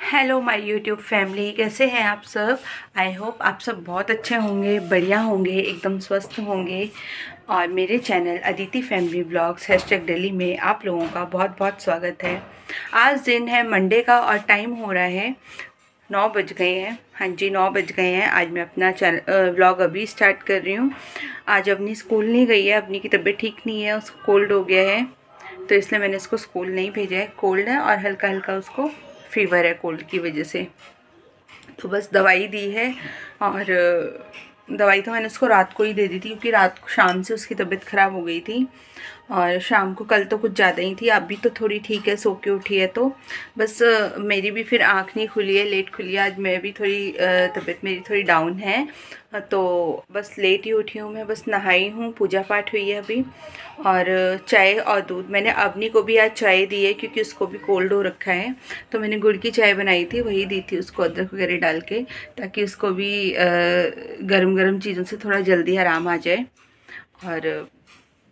Hello my YouTube family, कैसे हैं आप सब। आई होप आप सब बहुत अच्छे होंगे, बढ़िया होंगे, एकदम स्वस्थ होंगे। और मेरे channel Aditi family blogs #Delhi में आप लोगों का बहुत बहुत स्वागत है। आज दिन है मंडे का और टाइम हो रहा है 9 बज गए हैं। हाँ जी, 9 बज गए हैं। आज मैं अपना व्लॉग अभी स्टार्ट कर रही हूँ। आज अपनी स्कूल नहीं गई है, अपनी की तबीयत ठीक नहीं है, उसको कोल्ड हो गया है, तो इसलिए मैंने इसको स्कूल नहीं भेजा है। कोल्ड है और हल्का हल्का उसको फीवर है कोल्ड की वजह से। तो बस दवाई दी है। और दवाई तो मैंने उसको रात को ही दे दी थी, क्योंकि रात को शाम से उसकी तबीयत ख़राब हो गई थी। और शाम को कल तो कुछ ज़्यादा ही थी, अभी तो थोड़ी ठीक है, सो के उठी है। तो बस मेरी भी फिर आँख नहीं खुली है, लेट खुली है आज। मैं भी थोड़ी तबीयत मेरी थोड़ी डाउन है, तो बस लेट ही उठी हूँ। मैं बस नहाई हूँ, पूजा पाठ हुई है अभी। और चाय और दूध, मैंने अवनी को भी आज चाय दी है, क्योंकि उसको भी कोल्ड हो रखा है। तो मैंने गुड़ की चाय बनाई थी, वही दी थी उसको, अदरक वगैरह डाल के, ताकि उसको भी गरम गरम चीज़ों से थोड़ा जल्दी आराम आ जाए। और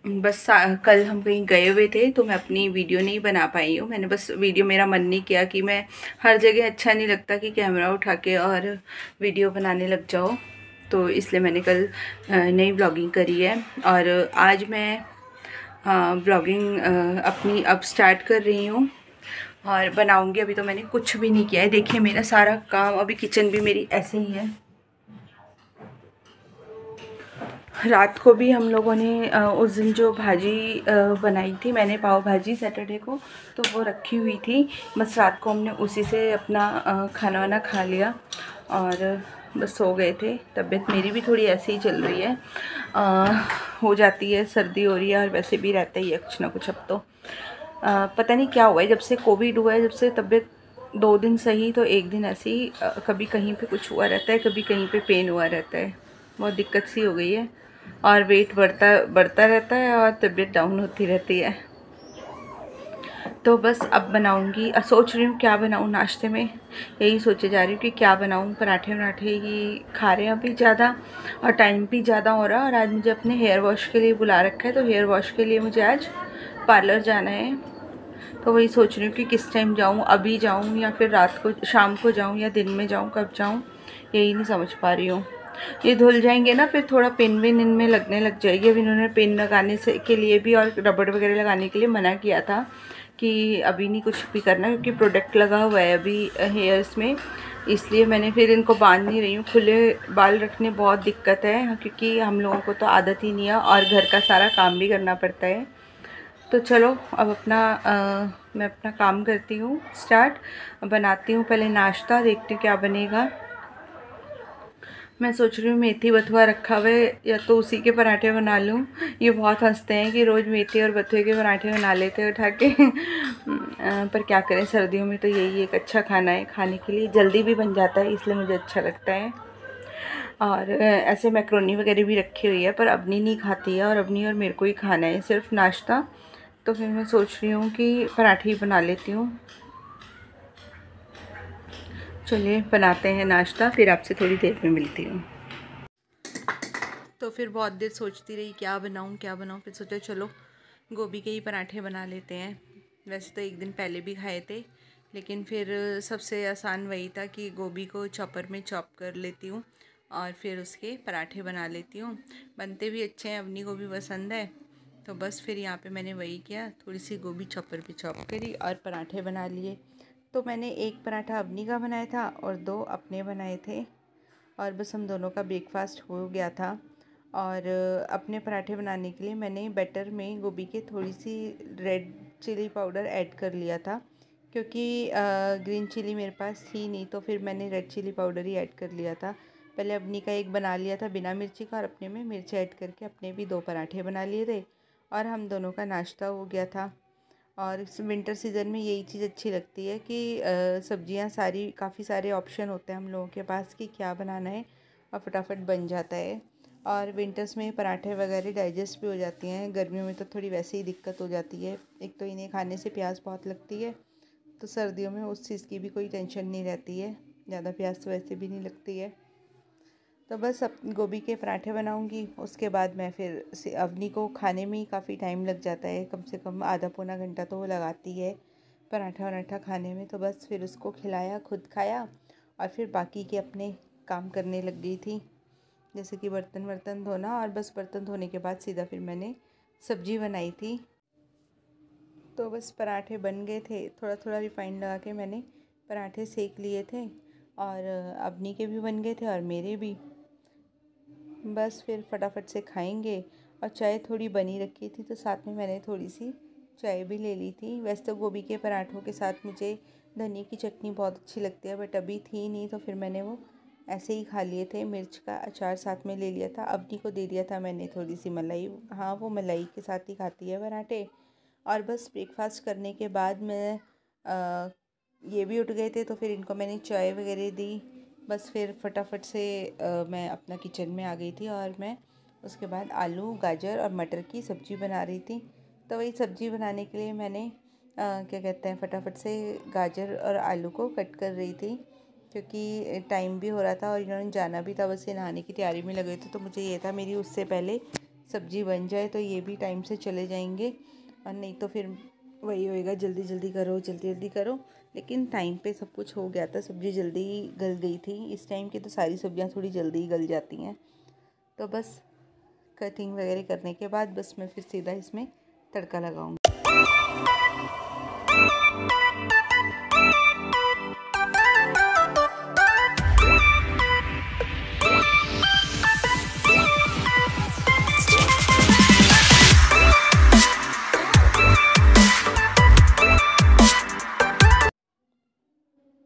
बस कल हम कहीं गए हुए थे, तो मैं अपनी वीडियो नहीं बना पाई हूँ। मैंने बस वीडियो, मेरा मन नहीं किया कि मैं हर जगह, अच्छा नहीं लगता कि कैमरा उठा के और वीडियो बनाने लग जाओ, तो इसलिए मैंने कल नई ब्लॉगिंग करी है। और आज मैं ब्लॉगिंग अपनी अब स्टार्ट कर रही हूँ और बनाऊँगी। अभी तो मैंने कुछ भी नहीं किया है, देखिए मेरा सारा काम, अभी किचन भी मेरी ऐसे ही है। रात को भी हम लोगों ने उस दिन जो भाजी बनाई थी मैंने, पाव भाजी सैटरडे को, तो वो रखी हुई थी। बस रात को हमने उसी से अपना खाना वाना खा लिया और बस सो गए थे। तबीयत मेरी भी थोड़ी ऐसी ही चल रही है, हो जाती है, सर्दी हो रही है, और वैसे भी रहता ही है कुछ ना कुछ। अब तो पता नहीं क्या हुआ है, जब से कोविड हुआ है, जब से तबीयत 2 दिन सही तो 1 दिन ऐसी कभी कहीं पे कुछ हुआ रहता है, कभी कहीं पे पेन हुआ रहता है। बहुत दिक्कत सी हो गई है, और वेट बढ़ता बढ़ता रहता है और तबीयत डाउन होती रहती है। तो बस अब बनाऊंगी, सोच रही हूँ क्या बनाऊँ नाश्ते में, यही सोचे जा रही हूँ कि क्या बनाऊँ। पराठे वराठे ही खा रहे हैं अभी ज़्यादा, और टाइम भी ज़्यादा हो रहा है। और आज मुझे अपने हेयर वॉश के लिए बुला रखा है, तो हेयर वॉश के लिए मुझे आज पार्लर जाना है। तो वही सोच रही हूँ कि किस टाइम जाऊँ, अभी जाऊँ या फिर रात को, शाम को जाऊँ या दिन में जाऊँ, कब जाऊँ यही नहीं समझ पा रही हूँ। ये धुल जाएंगे ना, फिर थोड़ा पिन विन इनमें लगने लग जाएगी। अब इन्होंने पिन लगाने से के लिए भी और रबड़ वगैरह लगाने के लिए मना किया था कि अभी नहीं कुछ भी करना, क्योंकि प्रोडक्ट लगा हुआ है अभी हेयर्स में। इसलिए मैंने फिर इनको बांध नहीं रही हूँ। खुले बाल रखने बहुत दिक्कत है, क्योंकि हम लोगों को तो आदत ही नहीं है, और घर का सारा काम भी करना पड़ता है। तो चलो अब अपना मैं अपना काम करती हूँ स्टार्ट, बनाती हूँ पहले नाश्ता, देखती हूँ क्या बनेगा। मैं सोच रही हूँ मेथी बथुआ रखा हुआ है, या तो उसी के पराठे बना लूँ। ये बहुत हंसते हैं कि रोज़ मेथी और बथुए के पराठे बना लेते हैं उठा के पर क्या करें, सर्दियों में तो यही एक अच्छा खाना है, खाने के लिए जल्दी भी बन जाता है, इसलिए मुझे अच्छा लगता है। और ऐसे मैक्रोनी वगैरह भी रखी हुई है, पर अबनी नहीं खाती है, और अबनी और मेरे को ही खाना है सिर्फ नाश्ता। तो फिर मैं सोच रही हूँ कि पराठे ही बना लेती हूँ। चलिए बनाते हैं नाश्ता, फिर आपसे थोड़ी देर में मिलती हूँ। तो फिर बहुत देर सोचती रही क्या बनाऊँ क्या बनाऊँ, फिर सोचा चलो गोभी के ही पराठे बना लेते हैं। वैसे तो एक दिन पहले भी खाए थे, लेकिन फिर सबसे आसान वही था कि गोभी को चॉपर में चॉप कर लेती हूँ और फिर उसके पराठे बना लेती हूँ। बनते भी अच्छे हैं, अवनी को भी पसंद है। तो बस फिर यहाँ पे मैंने वही किया, थोड़ी सी गोभी चॉपर पे चॉप करी और पराठे बना लिए। तो मैंने एक पराठा अवनी का बनाया था और 2 अपने बनाए थे, और बस हम दोनों का ब्रेकफास्ट हो गया था। और अपने पराठे बनाने के लिए मैंने बैटर में गोभी के थोड़ी सी रेड चिली पाउडर ऐड कर लिया था, क्योंकि ग्रीन चिली मेरे पास थी नहीं, तो फिर मैंने रेड चिली पाउडर ही ऐड कर लिया था। पहले अपनी का एक बना लिया था बिना मिर्ची का, और अपने में मिर्च ऐड करके अपने भी 2 पराठे बना लिए थे, और हम दोनों का नाश्ता हो गया था। और इस विंटर सीज़न में यही चीज़ अच्छी लगती है कि सब्जियां सारी, काफ़ी सारे ऑप्शन होते हैं हम लोगों के पास कि क्या बनाना है, और फटाफट बन जाता है। और विंटर्स में पराठे वगैरह डाइजेस्ट भी हो जाती हैं, गर्मियों में तो थोड़ी वैसे ही दिक्कत हो जाती है। एक तो इन्हें खाने से प्यास बहुत लगती है, तो सर्दियों में उस चीज़ की भी कोई टेंशन नहीं रहती है, ज़्यादा प्यास तो वैसे भी नहीं लगती है। तो बस अब गोभी के पराठे बनाऊंगी, उसके बाद मैं फिर से अवनी को खाने में ही काफ़ी टाइम लग जाता है, कम से कम आधा पौना घंटा तो वो लगाती है पराठा वराठा खाने में, तो बस फिर उसको खिलाया, खुद खाया और फिर बाकी के अपने काम करने लग गई थी, जैसे कि बर्तन वर्तन धोना। और बस बर्तन धोने के बाद सीधा फिर मैंने सब्ज़ी बनाई थी। तो बस पराठे बन गए थे, थोड़ा थोड़ा रिफाइंड लगा के मैंने पराठे सेक लिए थे और अबनी के भी बन गए थे और मेरे भी। बस फिर फटाफट से खाएंगे। और चाय थोड़ी बनी रखी थी तो साथ में मैंने थोड़ी सी चाय भी ले ली थी। वैसे तो गोभी के पराठों के साथ मुझे धनिया की चटनी बहुत अच्छी लगती है, बट अभी थी नहीं तो फिर मैंने वो ऐसे ही खा लिए थे। मिर्च का अचार साथ में ले लिया था, अबनी को दे दिया था मैंने थोड़ी सी मलाई। हाँ, वो मलाई के साथ ही खाती है पराठे। और बस ब्रेकफास्ट करने के बाद मैं ये भी उठ गए थे तो फिर इनको मैंने चाय वगैरह दी। बस फिर फटाफट से मैं अपना किचन में आ गई थी और मैं उसके बाद आलू गाजर और मटर की सब्ज़ी बना रही थी। तो वही सब्ज़ी बनाने के लिए मैंने क्या कहते हैं, फटाफट से गाजर और आलू को कट कर रही थी, क्योंकि टाइम भी हो रहा था और इन्होंने जाना भी था। बस ये नहाने की तैयारी में लगे थे तो मुझे ये था मेरी उससे पहले सब्ज़ी बन जाए तो ये भी टाइम से चले जाएंगे, और नहीं तो फिर वही होएगा जल्दी जल्दी करो जल्दी जल्दी करो। लेकिन टाइम पे सब कुछ हो गया था, सब्ज़ी जल्दी ही गल गई थी। इस टाइम की तो सारी सब्जियां थोड़ी जल्दी ही गल जाती हैं। तो बस कटिंग वगैरह करने के बाद बस मैं फिर सीधा इसमें तड़का लगाऊंगी।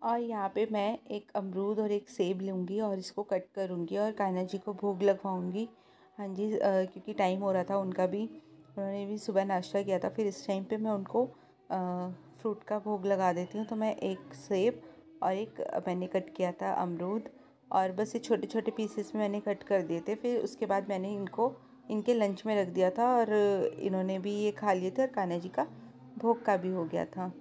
और यहाँ पे मैं एक अमरूद और एक सेब लूँगी और इसको कट करूँगी और कान्हा जी को भोग लगवाऊँगी। हाँ जी, क्योंकि टाइम हो रहा था उनका भी, उन्होंने भी सुबह नाश्ता किया था। फिर इस टाइम पे मैं उनको फ्रूट का भोग लगा देती हूँ। तो मैं एक सेब और एक मैंने कट किया था अमरूद, और बस ये छोटे छोटे पीसेस में मैंने कट कर दिए थे। फिर उसके बाद मैंने इनको इनके लंच में रख दिया था और इन्होंने भी ये खा लिए थे और कान्हा जी का भोग का भी हो गया था।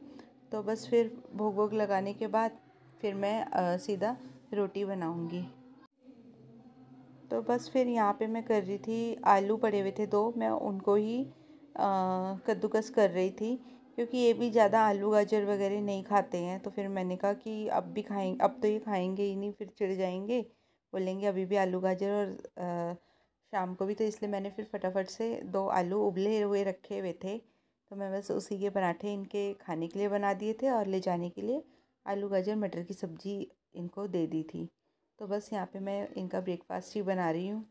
तो बस फिर भोग वोग लगाने के बाद फिर मैं सीधा रोटी बनाऊंगी। तो बस फिर यहाँ पे मैं कर रही थी, आलू पड़े हुए थे 2, मैं उनको ही कद्दूकस कर रही थी, क्योंकि ये भी ज़्यादा आलू गाजर वगैरह नहीं खाते हैं। तो फिर मैंने कहा कि अब भी खाएंगे, अब तो ये खाएंगे ही नहीं, फिर चिढ़ जाएंगे, बोलेंगे अभी भी आलू गाजर। और शाम को भी, तो इसलिए मैंने फिर फटाफट से 2 आलू उबले हुए रखे हुए थे तो मैं बस उसी के पराठे इनके खाने के लिए बना दिए थे और ले जाने के लिए आलू गाजर मटर की सब्ज़ी इनको दे दी थी। तो बस यहाँ पे मैं इनका ब्रेकफास्ट ही बना रही हूँ।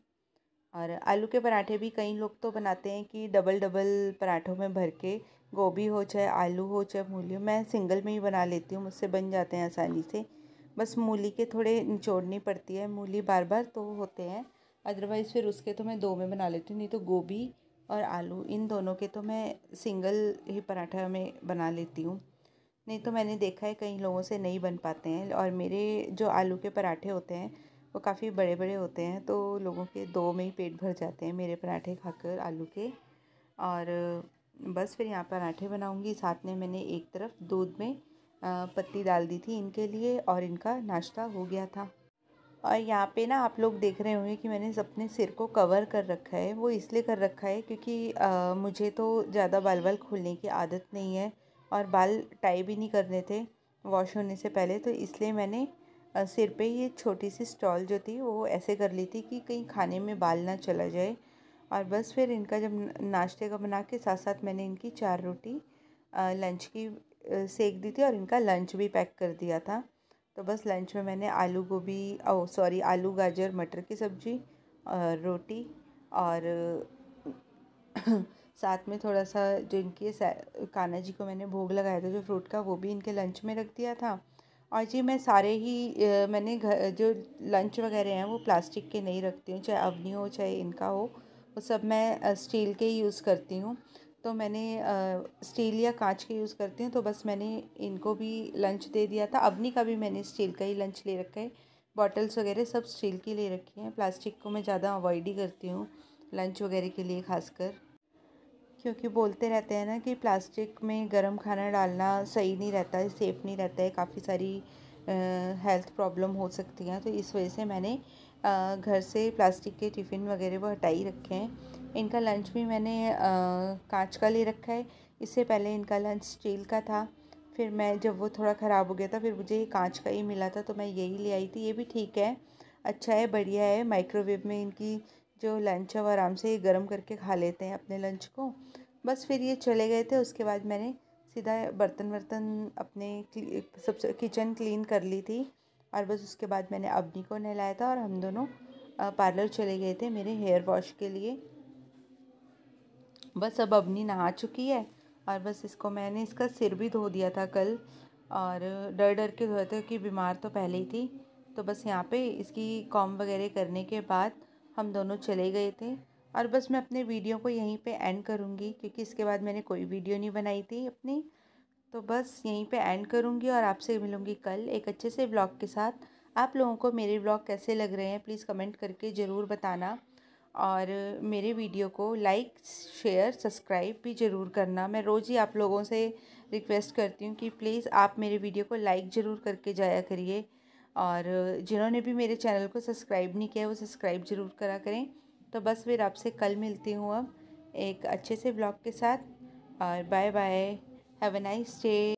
और आलू के पराठे भी कई लोग तो बनाते हैं कि डबल डबल पराठों में भर के, गोभी हो चाहे आलू हो चाहे मूली हो। मैं सिंगल में ही बना लेती हूँ, मुझसे बन जाते हैं आसानी से। बस मूली के थोड़े निचोड़नी पड़ती है, मूली बार बार तो होते हैं, अदरवाइज़ फिर उसके तो मैं 2 में बना लेती हूँ। नहीं तो गोभी और आलू इन दोनों के तो मैं सिंगल ही पराठा में बना लेती हूँ। नहीं तो मैंने देखा है कई लोगों से नहीं बन पाते हैं। और मेरे जो आलू के पराठे होते हैं वो काफ़ी बड़े बड़े होते हैं, तो लोगों के 2 में ही पेट भर जाते हैं मेरे पराठे खाकर आलू के। और बस फिर यहाँ पराठे बनाऊँगी। साथ में मैंने एक तरफ दूध में पत्ती डाल दी थी इनके लिए और इनका नाश्ता हो गया था। और यहाँ पे ना आप लोग देख रहे होंगे कि मैंने अपने सिर को कवर कर रखा है। वो इसलिए कर रखा है क्योंकि मुझे तो ज़्यादा बाल बाल खोलने की आदत नहीं है और बाल टाई भी नहीं करने थे वॉश होने से पहले, तो इसलिए मैंने सिर पे ये छोटी सी स्टॉल जो थी वो ऐसे कर ली थी कि कहीं खाने में बाल ना चला जाए। और बस फिर इनका जब नाश्ते का बना के साथ साथ मैंने इनकी 4 रोटी लंच की सेक दी थी और इनका लंच भी पैक कर दिया था। तो बस लंच में मैंने आलू गाजर मटर की सब्ज़ी और रोटी और साथ में थोड़ा सा जो इनके कान्हा जी को मैंने भोग लगाया था जो फ्रूट का, वो भी इनके लंच में रख दिया था। और जी मैं सारे ही मैंने घर जो लंच वगैरह हैं वो प्लास्टिक के नहीं रखती हूँ, चाहे अवनी हो चाहे इनका हो, वो सब मैं स्टील के ही यूज़ करती हूँ। तो मैंने स्टील या कांच के यूज़ करती हूँ, तो बस मैंने इनको भी लंच दे दिया था। अवनी का भी मैंने स्टील का ही लंच ले रखा है, बॉटल्स वगैरह सब स्टील की ले रखी हैं। प्लास्टिक को मैं ज़्यादा अवॉइड ही करती हूँ लंच वगैरह के लिए खासकर, क्योंकि बोलते रहते हैं ना कि प्लास्टिक में गर्म खाना डालना सही नहीं रहता है, सेफ़ नहीं रहता है, काफ़ी सारी हेल्थ प्रॉब्लम हो सकती हैं। तो इस वजह से मैंने घर से प्लास्टिक के टिफ़िन वगैरह वो हटा ही रखे हैं। इनका लंच भी मैंने कांच का ले रखा है, इससे पहले इनका लंच स्टील का था। फिर मैं जब वो थोड़ा ख़राब हो गया था, फिर मुझे ये कांच का ही मिला था, तो मैं यही ले आई थी। ये भी ठीक है, अच्छा है, बढ़िया है। माइक्रोवेव में इनकी जो लंच है वो आराम से ये गर्म करके खा लेते हैं अपने लंच को। बस फिर ये चले गए थे, उसके बाद मैंने सीधा बर्तन वर्तन अपने सबसे किचन क्लीन कर ली थी। और बस उसके बाद मैंने अवनी को नहलाया था और हम दोनों पार्लर चले गए थे मेरे हेयर वॉश के लिए। बस अब अवनी नहा चुकी है और बस मैंने इसका सिर भी धो दिया था कल, और डर डर के धोया था कि बीमार तो पहले ही थी। तो बस यहाँ पे इसकी कॉम वगैरह करने के बाद हम दोनों चले गए थे। और बस मैं अपने वीडियो को यहीं पे एंड करूँगी, क्योंकि इसके बाद मैंने कोई वीडियो नहीं बनाई थी अपनी। तो बस यहीं पे एंड करूँगी और आपसे मिलूँगी कल एक अच्छे से व्लॉग के साथ। आप लोगों को मेरे व्लॉग कैसे लग रहे हैं प्लीज़ कमेंट करके ज़रूर बताना, और मेरे वीडियो को लाइक शेयर सब्सक्राइब भी ज़रूर करना। मैं रोज़ ही आप लोगों से रिक्वेस्ट करती हूँ कि प्लीज़ आप मेरे वीडियो को लाइक ज़रूर करके जाया करिए, और जिन्होंने भी मेरे चैनल को सब्सक्राइब नहीं किया वो सब्सक्राइब ज़रूर करा करें। तो बस फिर आपसे कल मिलती हूँ अब एक अच्छे से ब्लॉग के साथ, और bye bye, have a nice day.